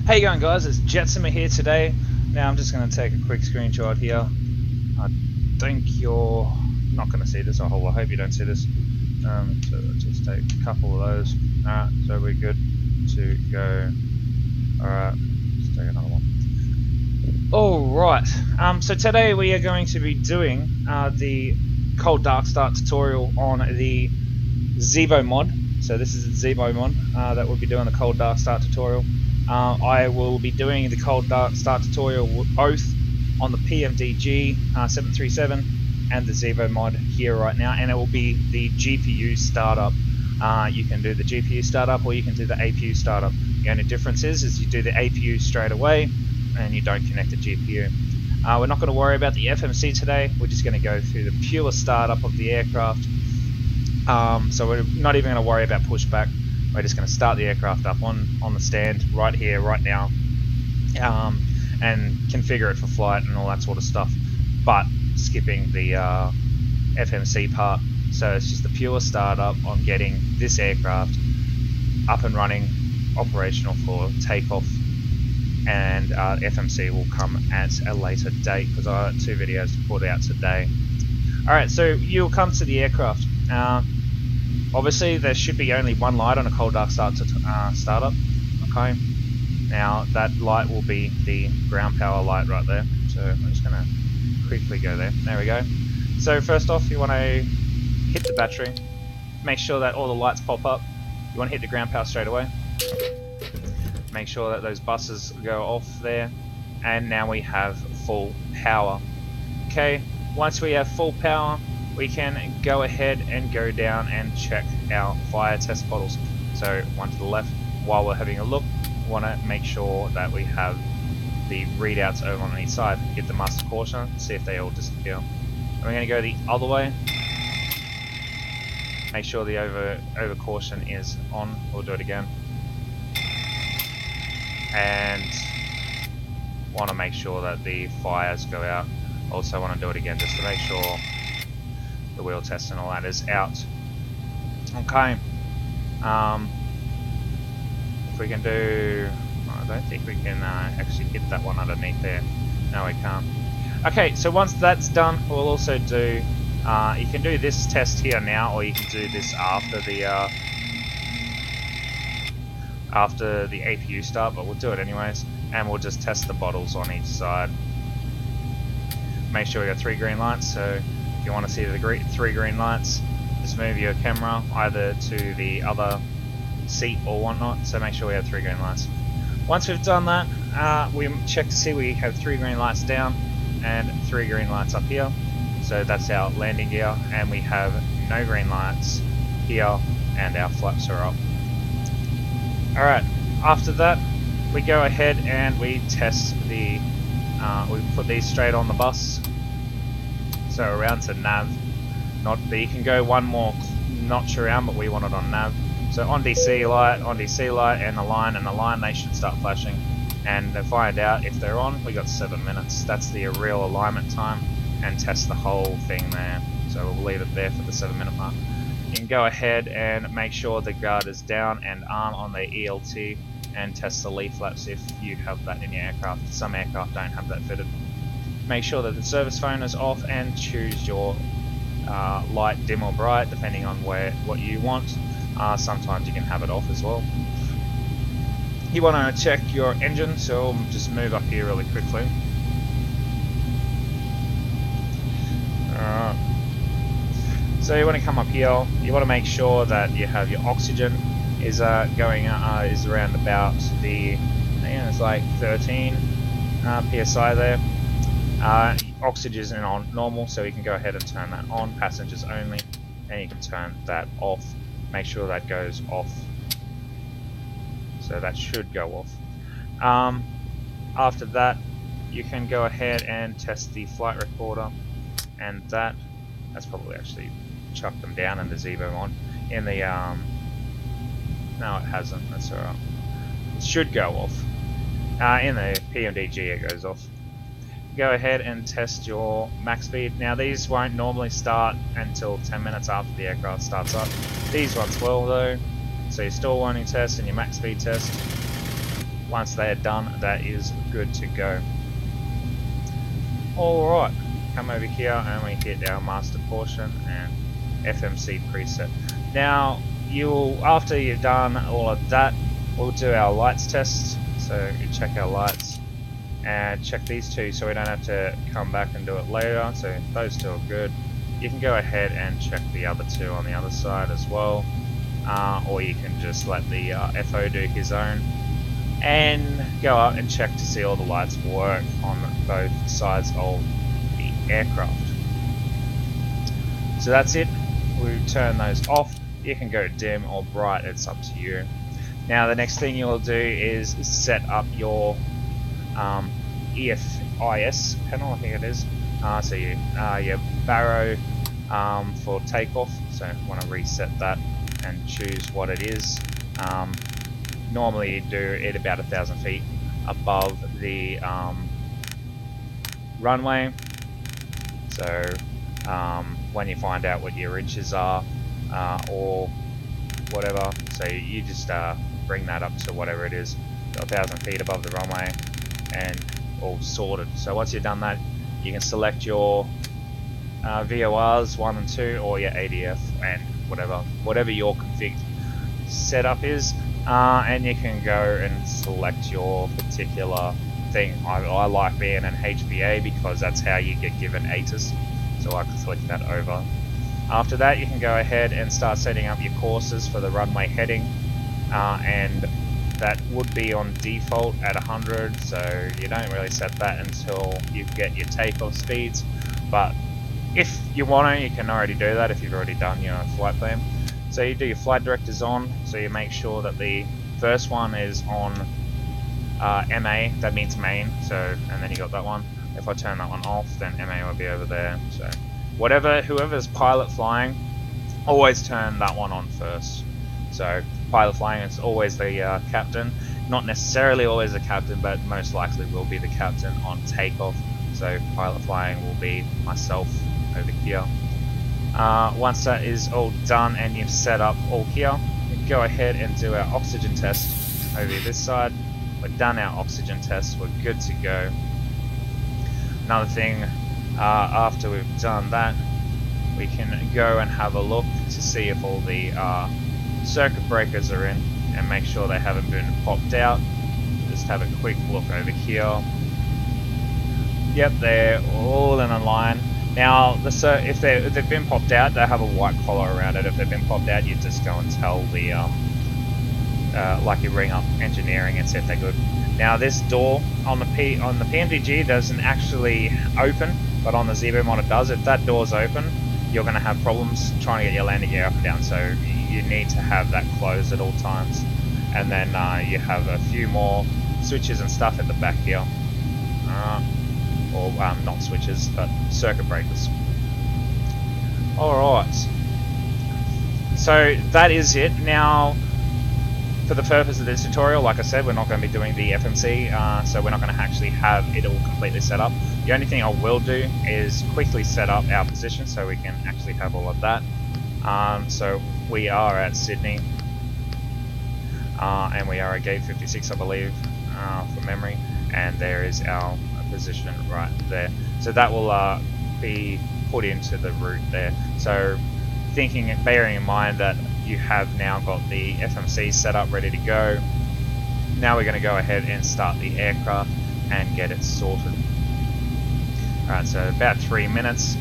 How you going, guys? It's Jetsimmer here today. Now I'm just going to take a quick screenshot here. I think you're not going to see this. I hope you don't see this. So just take a couple of those. Alright, so we're good to go. Alright, let's take another one. Alright, so today we are going to be doing the cold dark start tutorial on the Zevo mod. So this is the Zevo mod that we'll be doing the cold dark start tutorial. I will be doing the cold dark start tutorial both on the PMD G920 and the Zevo mod here right now, and it will be the GPU startup. You can do the GPU startup or you can do the APU startup. The only difference is you do the APU straight away and you don't connect the GPU. We're not going to worry about the FMC today. We're just going to go through the pure startup of the aircraft. So we're not even going to worry about pushback. We're just going to start the aircraft up on the stand right here, right now, and configure it for flight and all that sort of stuff, but skipping the FMC part. So it's just the pure startup on getting this aircraft up and running, operational for takeoff, and FMC will come at a later date because I have 2 videos to put out today. Alright, so you'll come to the aircraft. Obviously there should be only one light on a cold dark startup. Okay, now that light will be the ground power light right there, so I'm just going to quickly go there. There we go. So first off, you want to hit the battery, make sure that all the lights pop up. You want to hit the ground power straight away, make sure that those buses go off there, and now we have full power. Okay, once we have full power, we can go ahead and go down and check our fire test bottles. So one to the left. While we're having a look, we want to make sure that we have the readouts over on each side. Hit the master caution, see if they all disappear. And we're going to go the other way. Make sure the over caution is on. We'll do it again. And want to make sure that the fires go out. Also want to do it again just to make sure the wheel test and all that is out. Okay. If we can do... I don't think we can actually hit that one underneath there. No, we can't. Okay, so once that's done, we'll also do... you can do this test here now, or you can do this after the APU start, but we'll do it anyways. And we'll just test the bottles on each side. Make sure we got 3 green lights, so if you want to see the 3 green lights, just move your camera either to the other seat or whatnot, so make sure we have 3 green lights. Once we've done that, we check to see we have 3 green lights down and 3 green lights up here, so that's our landing gear, and we have no green lights here and our flaps are up. Alright, after that we go ahead and we test the we put these straight on the bus, so around to nav. Not that you can go one more notch around, but we want it on nav. So on DC light, and the line, they should start flashing. And to find out if they're on, we got 7 minutes. That's the real alignment time, and test the whole thing there. So we'll leave it there for the 7-minute mark. You can go ahead and make sure the guard is down and arm on the ELT, and test the leaf flaps if you have that in your aircraft. Some aircraft don't have that fitted. Make sure that the service phone is off and choose your light, dim or bright, depending on what you want. Sometimes you can have it off as well. You want to check your engine, so I'll just move up here really quickly. So you want to come up here, you want to make sure that you have your oxygen is is around about the, I think it's like 13 psi there. Oxygen is on normal, so you can go ahead and turn that on, passengers only, and you can turn that off. Make sure that goes off. So that should go off. After that, you can go ahead and test the flight recorder, and that's probably actually chucked them down in the Zebo mod. In the no, it hasn't. That's alright. It should go off. In the PMDG, it goes off. Go ahead and test your max speed. Now these won't normally start until 10 minutes after the aircraft starts up. These ones will though. So your stall warning test and your max speed test, once they are done, that is good to go. Alright, come over here and we hit our master portion and FMC preset. Now after you've done all of that, we'll do our lights test. So you check our lights and check these two so we don't have to come back and do it later. So those two are good. You can go ahead and check the other two on the other side as well, or you can just let the FO do his own and go up and check to see all the lights work on both sides of the aircraft. So that's it. We turn those off. You can go dim or bright, it's up to you. Now the next thing you'll do is set up your EFIS panel, I think it is. So your barrow for takeoff. So I want to reset that and choose what it is. Normally you do it about 1,000 feet above the runway. So when you find out what your inches are or whatever, so you just bring that up to whatever it is, 1,000 feet above the runway, and all sorted. So once you've done that, you can select your VORs 1 and 2 or your ADF and whatever your config setup is, and you can go and select your particular thing. I like being an HBA because that's how you get given H.O.T.A.S, so I can click that over. After that, you can go ahead and start setting up your courses for the runway heading, and that would be on default at 100, so you don't really set that until you get your takeoff speeds. But if you want to, you can already do that if you've already done your flight plan. So you do your flight directors on, so you make sure that the first one is on MA, that means main, so, and then you got that one. If I turn that one off, then MA will be over there. So whoever's pilot flying, always turn that one on first. So pilot flying is always the captain, not necessarily always the captain, but most likely will be the captain on takeoff. So pilot flying will be myself over here. Once that is all done and you've set up all here, you can go ahead and do our oxygen test over this side. We've done our oxygen test, we're good to go. Another thing, after we've done that, we can go and have a look to see if all the circuit breakers are in and make sure they haven't been popped out. Just have a quick look over here. Yep, they're all in a line. Now, if they've been popped out, they have a white collar around it. If they've been popped out, you just go and tell the like you ring up engineering and see if they're good. Now, this door on the PMDG doesn't actually open, but on the Zebo mod it does. If that door's open, you're going to have problems trying to get your landing gear up and down. So you need to have that closed at all times. And then you have a few more switches and stuff at the back here. Or not switches, but circuit breakers. Alright. So that is it. Now, for the purpose of this tutorial, like I said, we're not going to be doing the FMC, so we're not going to actually have it all completely set up. The only thing I will do is quickly set up our position so we can actually have all of that. So we are at Sydney, and we are at gate 56, I believe, from memory, and there is our position right there. So that will be put into the route there. So thinking and bearing in mind that you have now got the FMC set up ready to go, now we're going to go ahead and start the aircraft and get it sorted. Alright, so about 3 minutes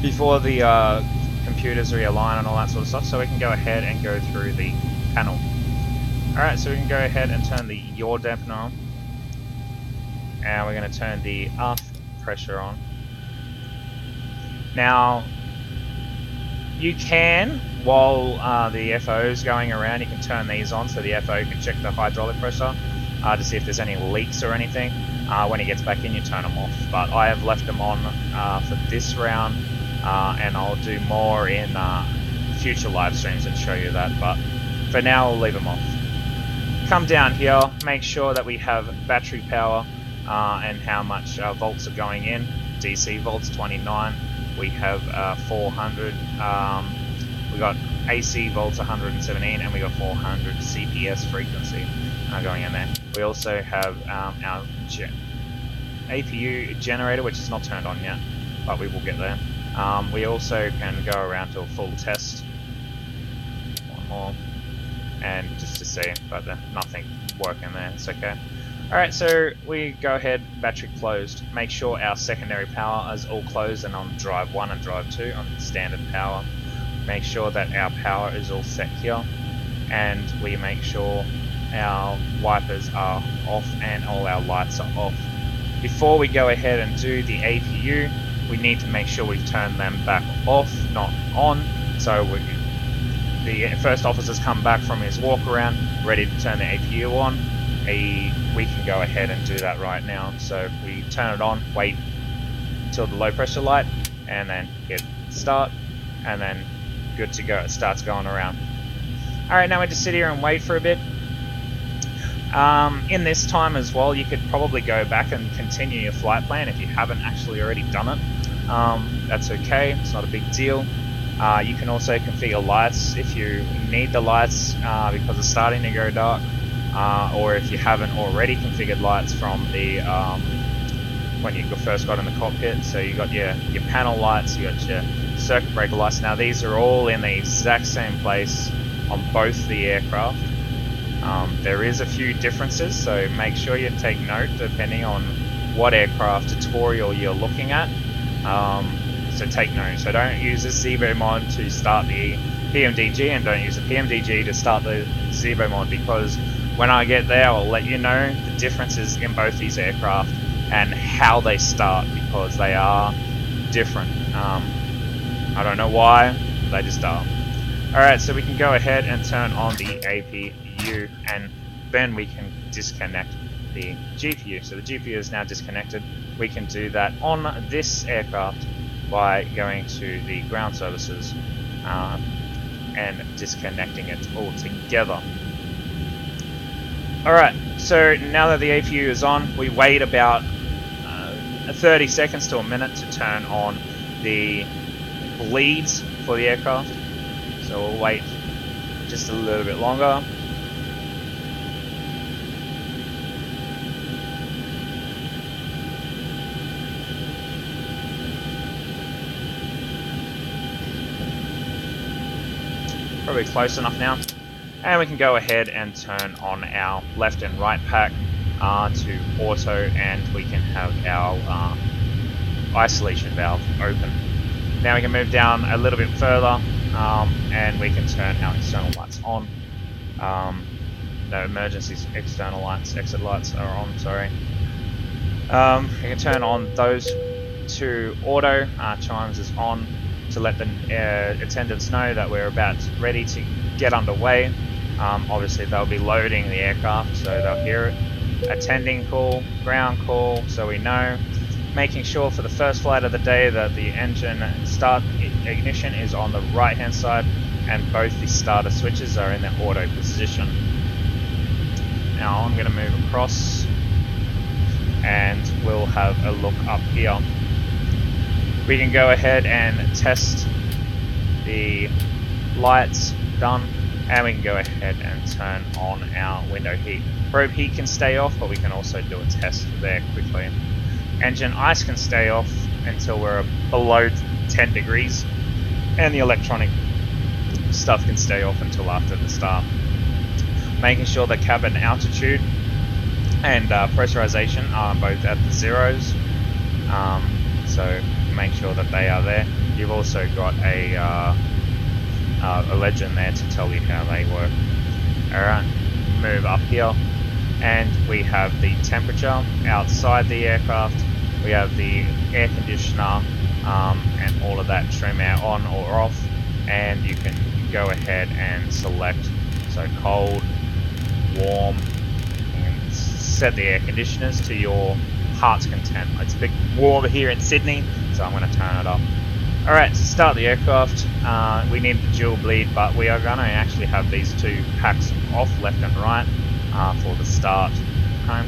before the computers realign and all that sort of stuff, so we can go ahead and go through the panel. Alright, so we can go ahead and turn the yaw dampener on, and we're going to turn the aft pressure on. Now, you can, while the FO is going around, you can turn these on so the FO can check the hydraulic pressure to see if there's any leaks or anything. When he gets back in, you turn them off. But I have left them on for this round, and I'll do more in future live streams and show you that. But for now, I'll leave them off. Come down here, make sure that we have battery power and how much volts are going in. DC volts 29. We have 400. We got AC volts 117, and we got 400 CPS frequency going in there. We also have our APU generator, which is not turned on yet, but we will get there. We also can go around to a full test. One more, and just to see, but nothing working there. It's okay. Alright, so we go ahead, battery closed. Make sure our secondary power is all closed and on drive 1 and drive 2 on standard power. Make sure that our power is all set here, and we make sure our wipers are off and all our lights are off. Before we go ahead and do the APU, we need to make sure we've turned them back off, not on. So the first officer's come back from his walk around, ready to turn the APU on. We can go ahead and do that right now. So we turn it on, wait till the low pressure light, and then hit start, and then good to go. It starts going around. Alright, now we just sit here and wait for a bit. In this time as well, you could probably go back and continue your flight plan if you haven't actually already done it. That's okay, it's not a big deal. You can also configure lights if you need the lights because it's starting to go dark. Or if you haven't already configured lights from the when you first got in the cockpit. So you got your panel lights, you got your circuit breaker lights. Now these are all in the exact same place on both the aircraft. There is a few differences, so make sure you take note depending on what aircraft tutorial you're looking at. So take note. So don't use the Zebo mod to start the PMDG, and don't use the PMDG to start the Zebo mod, because when I get there, I'll let you know the differences in both these aircraft and how they start, because they are different. I don't know why, they just are. Alright, so we can go ahead and turn on the APU, and then we can disconnect the GPU. So the GPU is now disconnected. We can do that on this aircraft by going to the ground services and disconnecting it all together. Alright, so now that the APU is on, we wait about 30 seconds to a minute to turn on the bleeds for the aircraft. So we'll wait just a little bit longer. Probably close enough now. And we can go ahead and turn on our left and right pack to auto, and we can have our isolation valve open. Now we can move down a little bit further, and we can turn our external lights on. The emergency external lights, exit lights are on, sorry. We can turn on those to auto, chimes is on, to let the attendants know that we're about ready to get underway. Obviously they'll be loading the aircraft, so they'll hear it. Attending call, ground call, so we know. Making sure for the first flight of the day that the engine start ignition is on the right hand side, and both the starter switches are in their auto position. Now I'm going to move across, and we'll have a look up here. We can go ahead and test the lights, done, and we can go ahead and turn on our window heat. Probe heat can stay off, but we can also do a test there quickly. Engine ice can stay off until we're below 10 degrees, and the electronic stuff can stay off until after the start. Making sure the cabin altitude and pressurization are both at the zeros, so make sure that they are there. You've also got a legend there to tell you how they work. Alright, move up here, and we have the temperature outside the aircraft. We have the air conditioner and all of that trim air on or off, and you can go ahead and select so cold, warm, and set the air conditioners to your heart's content. It's a bit warm here in Sydney, so I'm going to turn it up. Alright, to start the aircraft, we need the dual bleed, but we are going to actually have these two packs off left and right for the start. Okay.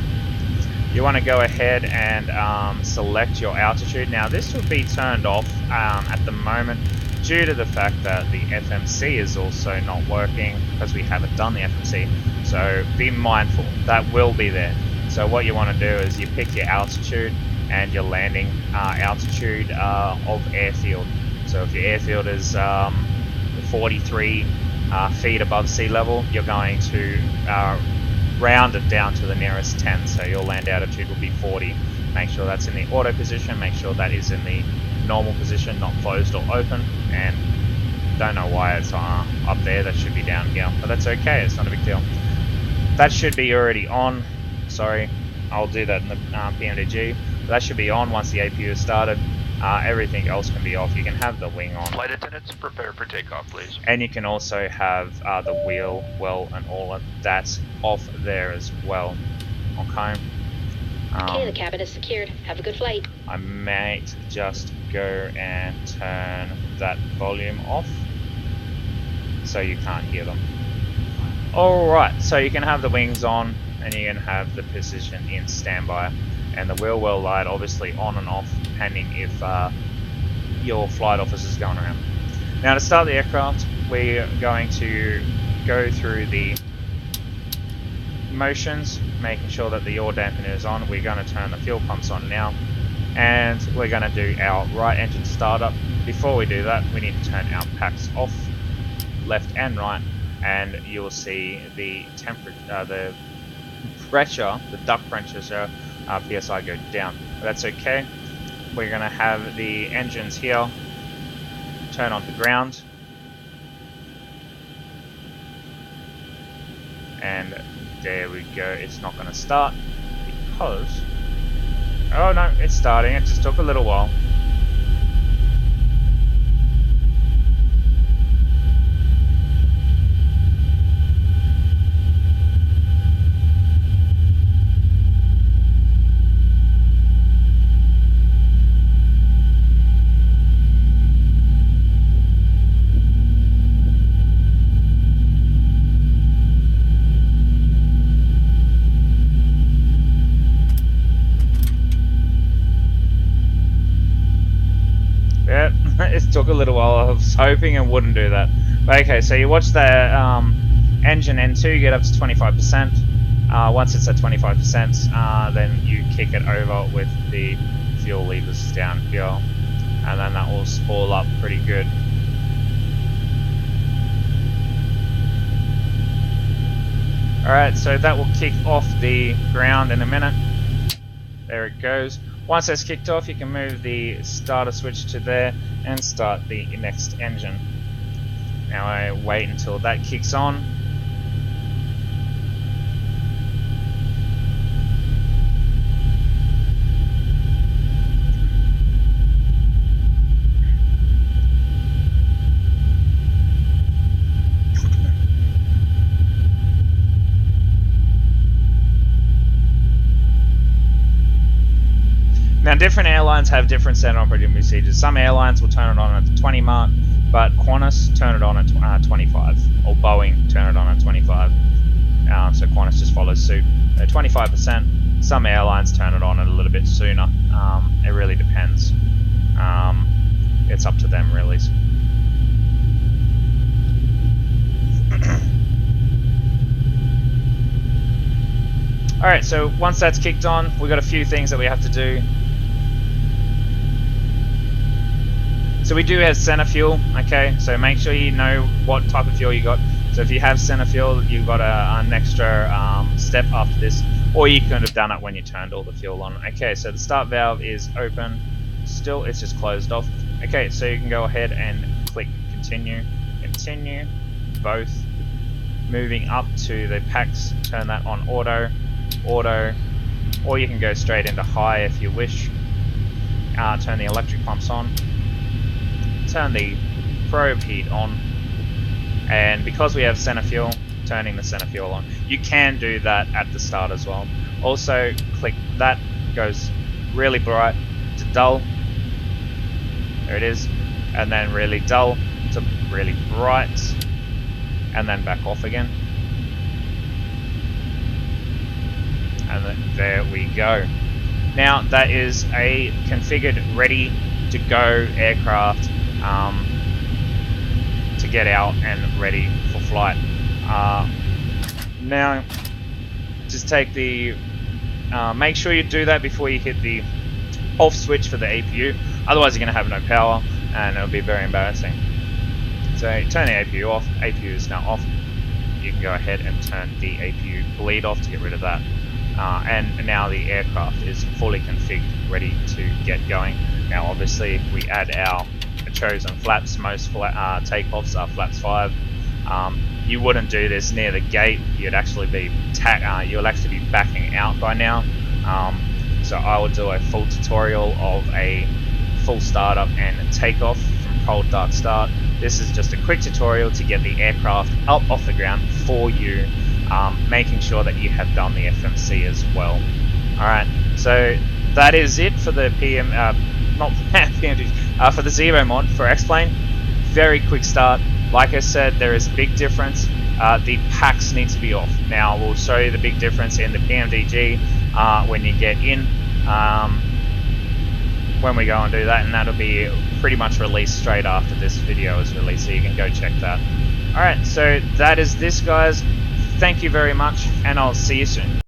You want to go ahead and select your altitude. Now this will be turned off at the moment due to the fact that the FMC is also not working because we haven't done the FMC. So be mindful, that will be there. So what you want to do is you pick your altitude and your landing altitude of airfield. So if your airfield is 43 feet above sea level, you're going to round it down to the nearest 10, so your land altitude will be 40. Make sure that's in the auto position, make sure that is in the normal position, not closed or open, and don't know why it's up there, that should be down here, but that's okay, it's not a big deal. That should be already on, sorry, I'll do that in the PMDG, but that should be on once the APU is started. Everything else can be off. You can have the wing on. Flight attendants, prepare for takeoff, please. And you can also have the wheel well and all of that off there as well. Okay. Okay, the cabin is secured. Have a good flight. I might just go and turn that volume off so you can't hear them. Alright, so you can have the wings on and you can have the position in standby. And the wheel well light obviously on and off depending if your flight officer is going around. Now to start the aircraft, we're going to go through the motions, making sure that the yaw dampener is on. We're going to turn the fuel pumps on now, and we're going to do our right engine startup. Before we do that, we need to turn our packs off, left and right, and you'll see the temperature, the pressure, the duct pressure, PSI go down. But that's okay. We're going to have the engines here turn on to ground, and there we go. It's not going to start because, oh no, it's starting. It just took a little while. Yeah, it took a little while. I was hoping it wouldn't do that. But okay, so you watch the engine N2 get up to 25%. Once it's at 25%, then you kick it over with the fuel levers down here, and then that will spool up pretty good. Alright, so that will kick off the ground in a minute. There it goes. Once that's kicked off, you can move the starter switch to there and start the next engine. Now I wait until that kicks on. Now different airlines have different standard operating procedures. Some airlines will turn it on at the 20 mark, but Qantas turn it on at 25, or Boeing turn it on at 25. So Qantas just follows suit. 25%. Some airlines turn it on a little bit sooner. It really depends. It's up to them really. Alright, so once that's kicked on, we've got a few things that we have to do. So we do have center fuel, okay, so make sure you know what type of fuel you got. So if you have center fuel, you've got an extra step after this, or you could have done it when you turned all the fuel on. Okay, so the start valve is open, still it's just closed off. Okay, so you can go ahead and click continue, continue, both. Moving up to the packs, turn that on auto, auto, or you can go straight into high if you wish. Turn the electric pumps on, turn the probe heat on, and because we have center fuel, turning the center fuel on. You can do that at the start as well. Also, click that, goes really bright to dull. There it is. And then really dull to really bright. And then back off again. And then there we go. Now that is a configured, ready to go aircraft to get out and ready for flight. Now, just take the, make sure you do that before you hit the off switch for the APU, otherwise you're going to have no power and it'll be very embarrassing. So turn the APU off, APU is now off. You can go ahead and turn the APU bleed off to get rid of that. And now the aircraft is fully configured, ready to get going. Now obviously if we add our chosen flaps, most takeoffs are flaps 5. You wouldn't do this near the gate. You'll actually be backing out by now. So I will do a full tutorial of a full startup and takeoff from cold dark start. This is just a quick tutorial to get the aircraft up off the ground for you, making sure that you have done the FMC as well. Alright, so that is it for the for the Zero mod for Xplan. Very quick start. Like I said, there is a big difference. The packs need to be off. Now we'll show you the big difference in the PMDG when you get in, when we go and do that, and that'll be pretty much released straight after this video is released, so you can go check that. Alright, so that is this, guys. Thank you very much, and I'll see you soon.